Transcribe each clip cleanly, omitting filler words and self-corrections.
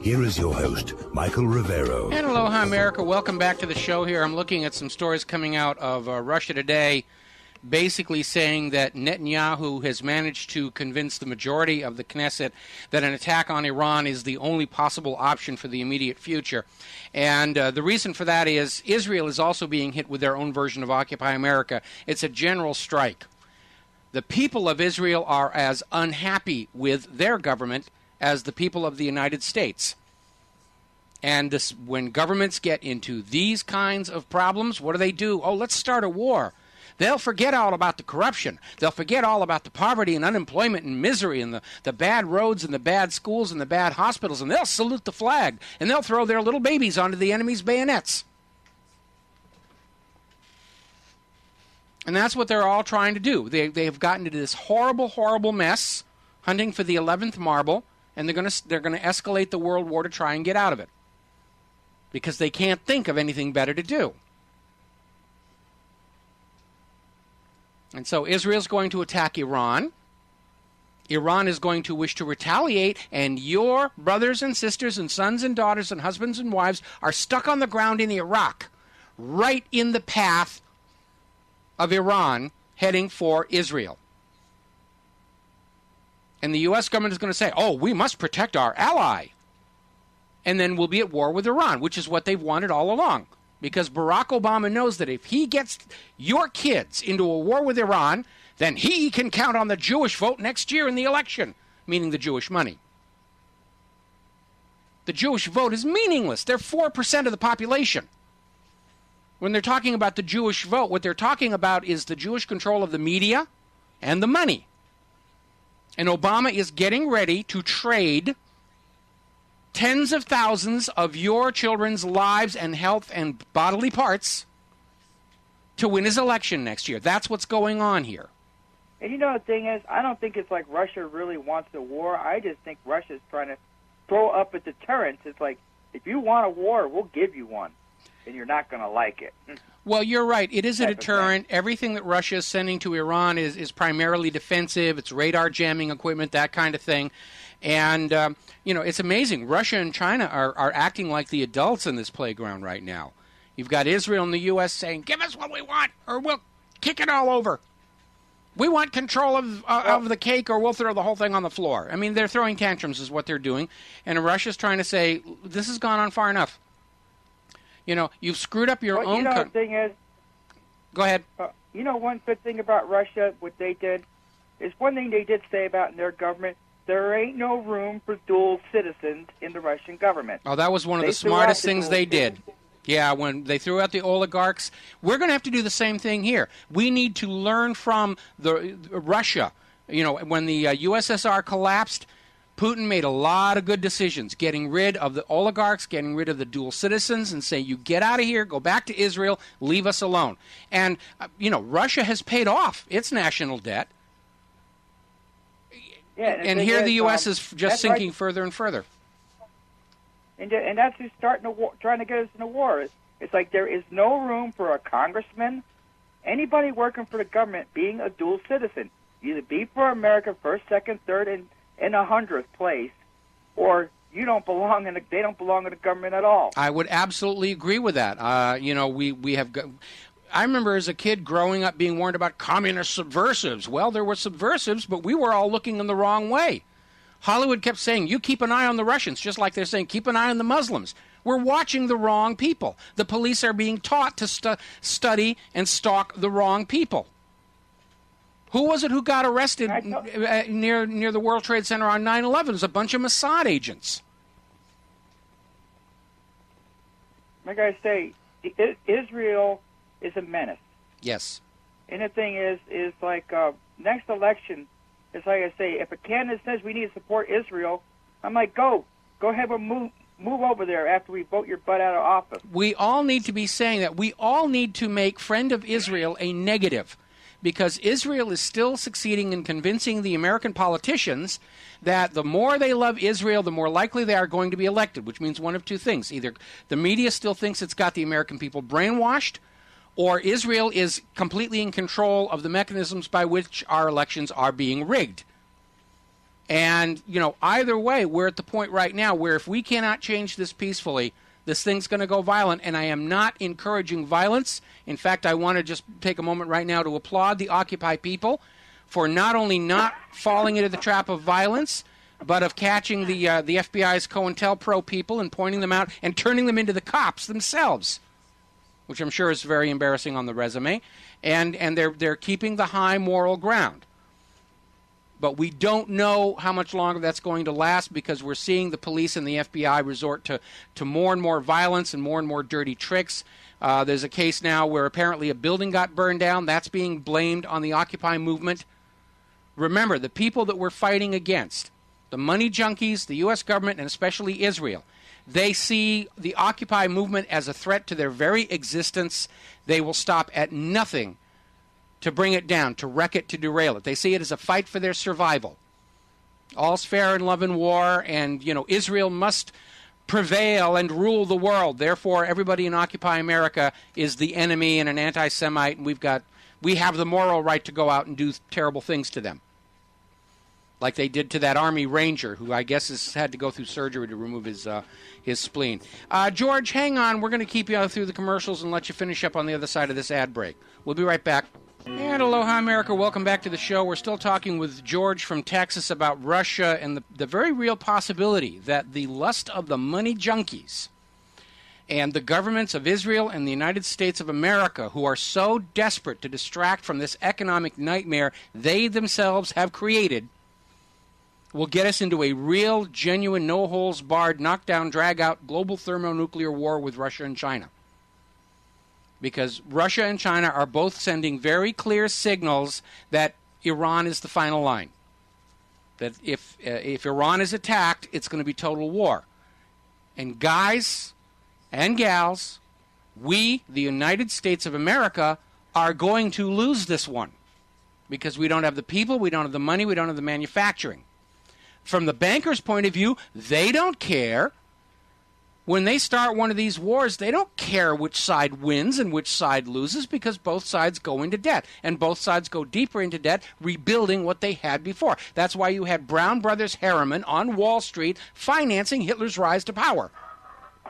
Here is your host, Michael Rivero. And aloha, America. Welcome back to the show here. I'm looking at some stories coming out of Russia today, basically saying that Netanyahu has managed to convince the majority of the Knesset that an attack on Iran is the only possible option for the immediate future. And the reason for that is Israel is also being hit with their own version of Occupy America. It's a general strike. The people of Israel are as unhappy with their government as the people of the United States. And when governments get into these kinds of problems, what do? Oh, let's start a war. They'll forget all about the corruption. They'll forget all about the poverty and unemployment and misery and the bad roads and the bad schools and the bad hospitals, and they'll salute the flag, and they'll throw their little babies onto the enemy's bayonets. And that's what they're all trying to do. They have gotten into this horrible, horrible mess, hunting for the 11th marble, and they're going to escalate the world war to try and get out of it, because they can't think of anything better to do. And so Israel's going to attack Iran. Iran is going to wish to retaliate, and your brothers and sisters and sons and daughters and husbands and wives are stuck on the ground in Iraq, right in the path of Iran heading for Israel. And the U.S. government is going to say, oh, we must protect our ally. And then we'll be at war with Iran, which is what they've wanted all along. Because Barack Obama knows that if he gets your kids into a war with Iran, then he can count on the Jewish vote next year in the election, meaning the Jewish money. The Jewish vote is meaningless. They're 4% of the population. When they're talking about the Jewish vote, what they're talking about is the Jewish control of the media and the money. And Obama is getting ready to trade tens of thousands of your children's lives and health and bodily parts to win his election next year. That's what's going on here. And you know, the thing is, I don't think it's like Russia really wants a war. I just think Russia's trying to throw up a deterrent. It's like, if you want a war, we'll give you one, and you're not going to like it. Well, you're right. It is a deterrent. Everything that Russia is sending to Iran is primarily defensive. It's radar jamming equipment, that kind of thing. And, it's amazing. Russia and China are acting like the adults in this playground right now. You've got Israel and the U.S. saying, give us what we want, or we'll kick it all over. We want control of the cake, or we'll throw the whole thing on the floor. I mean, they're throwing tantrums is what they're doing. And Russia's trying to say, this has gone on far enough. You've screwed up your own... the thing is... Go ahead. One good thing about Russia, what they did, is one thing they did say about in their government, there ain't no room for dual citizens in the Russian government. Oh, that was one of the smartest things they did. Yeah, when they threw out the oligarchs. We're going to have to do the same thing here. We need to learn from Russia. When the USSR collapsed, Putin made a lot of good decisions, getting rid of the oligarchs, getting rid of the dual citizens, and saying, you get out of here, go back to Israel, leave us alone. And, Russia has paid off its national debt. Yeah, and here the U.S. is just sinking further and further. And that's who's starting a war, trying to get us in a war. It's like there is no room for a congressman, anybody working for the government being a dual citizen. Either be for America first, second, third, and 100th place, or you don't belong in. They don't belong in the government at all. I would absolutely agree with that. We have. I remember as a kid growing up being warned about communist subversives. Well, there were subversives, but we were all looking in the wrong way. Hollywood kept saying, you keep an eye on the Russians, just like they're saying, keep an eye on the Muslims. We're watching the wrong people. The police are being taught to study and stalk the wrong people. Who was it who got arrested near the World Trade Center on 9/11? It was a bunch of Mossad agents. Like I say, Israel is a menace. Yes. And the thing is like next election, it's like I say, if a candidate says we need to support Israel, I'm like, go ahead and move over there after we vote your butt out of office. We all need to be saying that. We all need to make friend of Israel a negative, because Israel is still succeeding in convincing the American politicians that the more they love Israel, the more likely they are going to be elected, which means one of two things. Either the media still thinks it's got the American people brainwashed, or Israel is completely in control of the mechanisms by which our elections are being rigged. And, either way, we're at the point right now where if we cannot change this peacefully, this thing's going to go violent. And I am not encouraging violence. In fact, I want to just take a moment right now to applaud the Occupy people for not only not falling into the trap of violence, but of catching the FBI's COINTELPRO people and pointing them out and turning them into the cops themselves, which I'm sure is very embarrassing on the resume. And they're keeping the high moral ground. But we don't know how much longer that's going to last because we're seeing the police and the FBI resort to more and more violence and more dirty tricks. There's a case now where apparently a building got burned down. That's being blamed on the Occupy movement. Remember, the people that we're fighting against, the money junkies, the U.S. government, and especially Israel, they see the Occupy movement as a threat to their very existence. They will stop at nothing to bring it down, to wreck it, to derail it. They see it as a fight for their survival. All's fair in love and war, and, Israel must prevail and rule the world. Therefore, everybody in Occupy America is the enemy and an anti-Semite, and we have the moral right to go out and do terrible things to them, like they did to that Army Ranger, who I guess has had to go through surgery to remove his spleen. George, hang on. We're going to keep you through the commercials and let you finish up on the other side of this ad break. We'll be right back. And aloha, America. Welcome back to the show. We're still talking with George from Texas about Russia and the very real possibility that the lust of the money junkies and the governments of Israel and the United States of America, who are so desperate to distract from this economic nightmare they themselves have created, will get us into a real, genuine, no-holds-barred, knock-down, drag-out global thermonuclear war with Russia and China. Because Russia and China are both sending very clear signals that Iran is the final line. That if Iran is attacked, it's going to be total war. And guys and gals, we, the United States of America, are going to lose this one. Because we don't have the people, we don't have the money, we don't have the manufacturing. From the bankers' point of view, they don't care. When they start one of these wars, they don't care which side wins and which side loses because both sides go into debt. And both sides go deeper into debt, rebuilding what they had before. That's why you had Brown Brothers Harriman on Wall Street financing Hitler's rise to power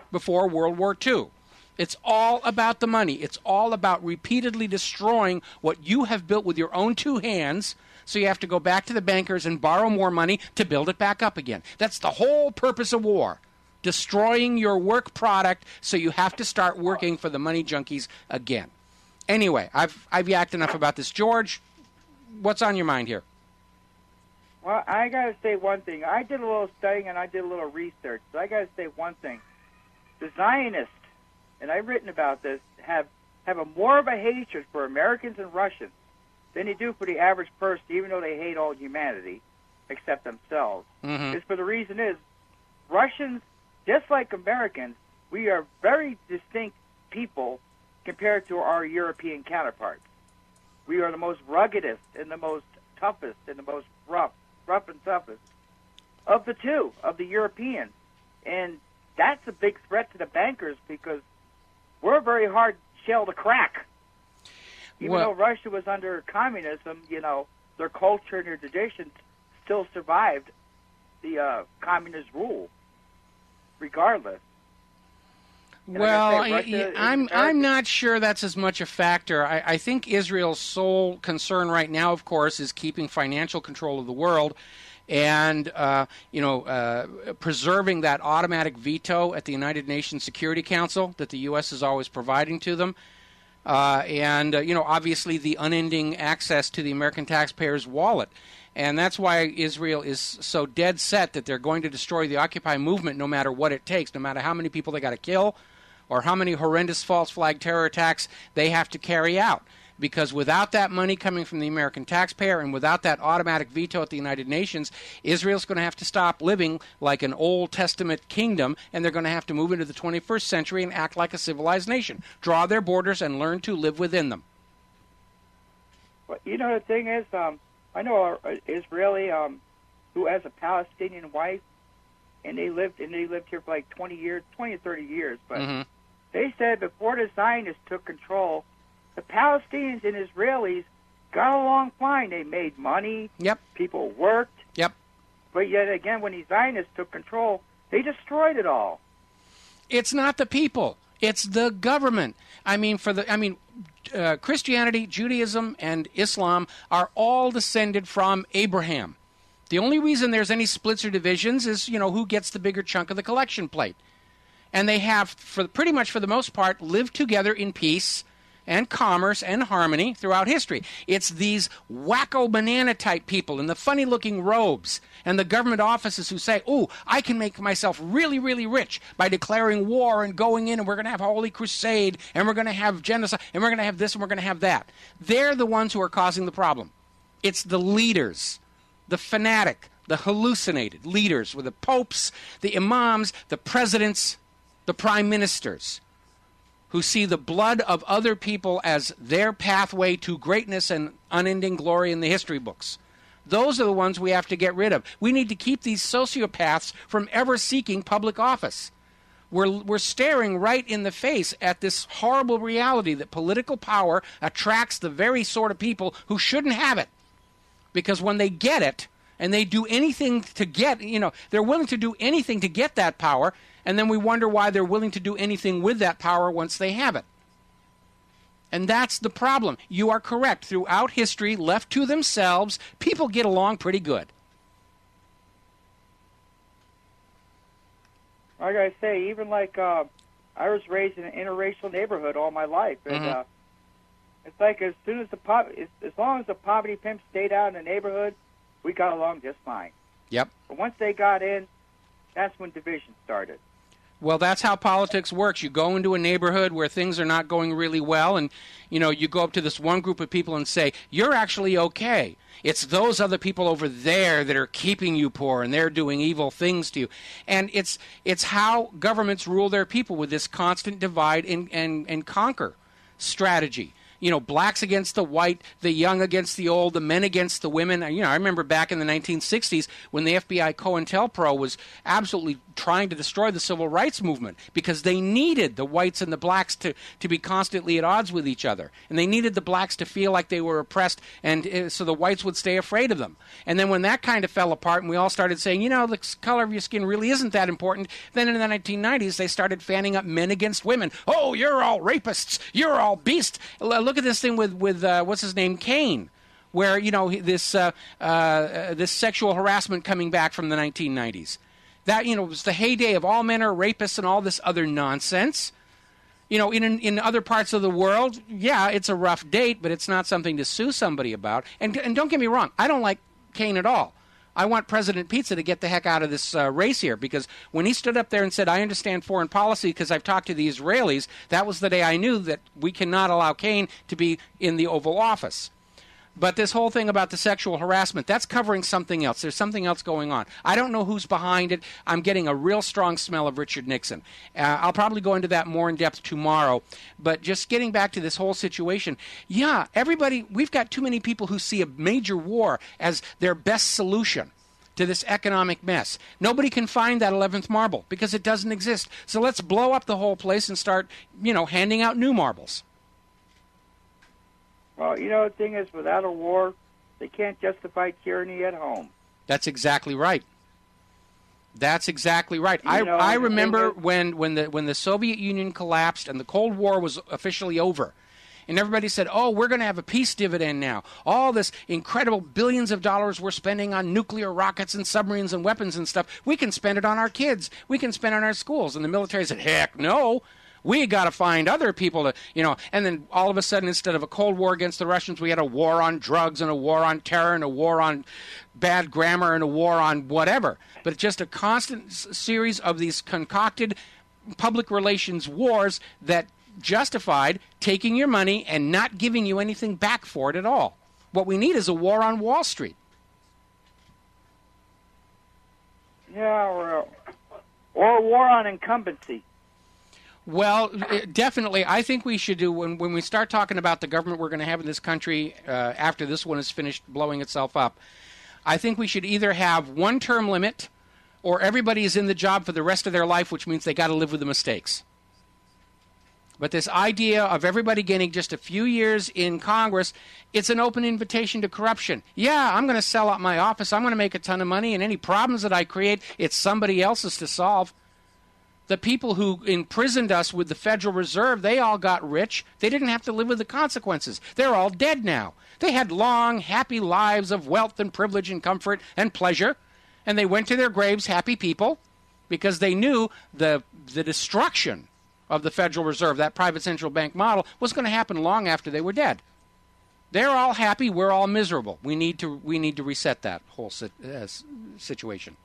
before World War II. It's all about the money. It's all about repeatedly destroying what you have built with your own two hands. So you have to go back to the bankers and borrow more money to build it back up again. That's the whole purpose of war. Destroying your work product, so you have to start working for the money junkies again. Anyway, I've yacked enough about this. George, what's on your mind here? Well, I got to say one thing. I did a little studying and I did a little research. So I got to say one thing. The Zionists, and I've written about this, have more of a hatred for Americans and Russians than they do for the average person, even though they hate all humanity except themselves. Mm-hmm. It's for the reason is Russians, just like Americans, we are very distinct people compared to our European counterparts. We are the most ruggedest and the most toughest and the most rough and toughest of the two, of the Europeans. And that's a big threat to the bankers because we're a very hard shell to crack. Even though Russia was under communism, their culture and their traditions still survived the communist rule. Regardless. Well, I'm not sure that's as much a factor. I think Israel's sole concern right now, of course, is keeping financial control of the world and preserving that automatic veto at the United Nations Security Council that the U.S. is always providing to them. Obviously the unending access to the American taxpayer's wallet. And that's why Israel is so dead set that they're going to destroy the Occupy movement no matter what it takes, no matter how many people they got to kill or how many horrendous false flag terror attacks they have to carry out. Because without that money coming from the American taxpayer and without that automatic veto at the United Nations, Israel's going to have to stop living like an Old Testament kingdom, and they're going to have to move into the 21st century and act like a civilized nation, draw their borders and learn to live within them. Well, the thing is, I know an Israeli who has a Palestinian wife, and they lived here for like 20 or 30 years. But they said before the Zionists took control, the Palestinians and Israelis got along fine. They made money. Yep. People worked. Yep. But yet again, when the Zionists took control, they destroyed it all. It's not the people. It's the government. Christianity, Judaism, and Islam are all descended from Abraham. The only reason there's any splits or divisions is, who gets the bigger chunk of the collection plate. And they have, pretty much for the most part, lived together in peace and commerce and harmony throughout history. It's these wacko banana type people in the funny looking robes and the government offices who say, "Oh, I can make myself really, really rich by declaring war and going in, and we're going to have a holy crusade, and we're going to have genocide, and we're going to have this, and we're going to have that." They're the ones who are causing the problem. It's the leaders, the fanatic, the hallucinated leaders with the popes, the imams, the presidents, the prime ministers, who see the blood of other people as their pathway to greatness and unending glory in the history books. Those are the ones we have to get rid of. We need to keep these sociopaths from ever seeking public office. We're staring right in the face at this horrible reality that political power attracts the very sort of people who shouldn't have it. Because when they get it, and they do anything to get, they're willing to do anything to get that power, and then we wonder why they're willing to do anything with that power once they have it. And that's the problem. You are correct. Throughout history, left to themselves, people get along pretty good. I gotta say, even like I was raised in an interracial neighborhood all my life, and it's like as long as the poverty pimp stayed out in the neighborhood, we got along just fine. Yep. But once they got in, that's when division started. Well, that's how politics works. You go into a neighborhood where things are not going really well, and you go up to this one group of people and say, "You're actually okay. It's those other people over there that are keeping you poor, and they're doing evil things to you." And it's how governments rule their people, with this constant divide and conquer strategy. Blacks against the white, the young against the old, the men against the women. I remember back in the 1960s when the FBI COINTELPRO was absolutely trying to destroy the civil rights movement because they needed the whites and the blacks to be constantly at odds with each other. And they needed the blacks to feel like they were oppressed, and so the whites would stay afraid of them. And then when that kind of fell apart and we all started saying, the color of your skin really isn't that important, then in the 1990s they started fanning up men against women. "Oh, you're all rapists. You're all beasts." Look at this thing with what's his name, Cain, where this sexual harassment coming back from the 1990s. That was the heyday of all men are rapists and all this other nonsense. In other parts of the world, yeah, it's a rough date, but it's not something to sue somebody about. And don't get me wrong, I don't like Cain at all. I want President Pizza to get the heck out of this race here, because when he stood up there and said, "I understand foreign policy because I've talked to the Israelis," that was the day I knew that we cannot allow Cain to be in the Oval Office. But this whole thing about the sexual harassment, that's covering something else. There's something else going on. I don't know who's behind it. I'm getting a real strong smell of Richard Nixon. I'll probably go into that more in depth tomorrow. But just getting back to this whole situation, yeah, we've got too many people who see a major war as their best solution to this economic mess. Nobody can find that 11th marble because it doesn't exist. So let's blow up the whole place and start, handing out new marbles. Well, the thing is, without a war, they can't justify tyranny at home. That's exactly right. That's exactly right. I remember when the Soviet Union collapsed and the Cold War was officially over, and everybody said, "Oh, we're going to have a peace dividend now. All this incredible billions of dollars we're spending on nuclear rockets and submarines and weapons and stuff, we can spend it on our kids. We can spend it on our schools." And the military said, "Heck no. We got to find other people to, and then all of a sudden, instead of a Cold War against the Russians, we had a war on drugs and a war on terror and a war on bad grammar and a war on whatever. But it's just a constant series of these concocted public relations wars that justified taking your money and not giving you anything back for it at all. What we need is a war on Wall Street. Yeah, or a war on incumbency. Well, definitely. I think we should do, when we start talking about the government we're going to have in this country after this one is finished blowing itself up, I think we should either have one term limit or everybody is in the job for the rest of their life, which means they got to live with the mistakes. But this idea of everybody getting just a few years in Congress, it's an open invitation to corruption. Yeah, I'm going to sell out my office. I'm going to make a ton of money, and any problems that I create, it's somebody else's to solve. The people who imprisoned us with the Federal Reserve, they all got rich. They didn't have to live with the consequences. They're all dead now. They had long, happy lives of wealth and privilege and comfort and pleasure, and they went to their graves happy people because they knew the destruction of the Federal Reserve, that private central bank model, was going to happen long after they were dead. They're all happy. We're all miserable. We need to reset that whole situation.